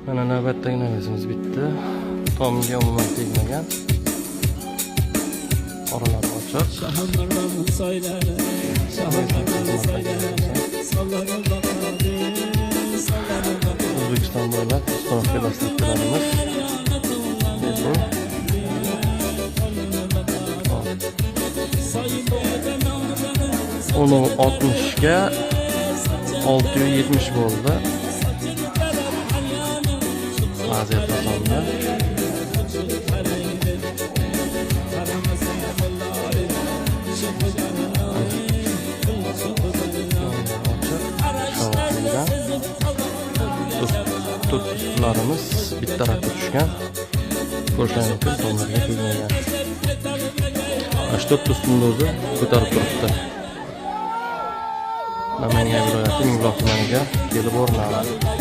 Mana navbatdagi navazimiz bitti. Tomga umuman tegmagan. Oralar ochiq. O'zbekiston bo'ylab ustoqqa dasturlarimiz. Onu 60'ga 670 bo'ldi. Vaziyat bozonda. Tutlarimiz bitta tarafga tushgan. Ko'rishlar mumkin, tomlarga tegmagan. 4 ustunda o'zi ko'tarib turibdi. Namangan viloyati Mingbuloq tumaniga kelib o'rnaladi.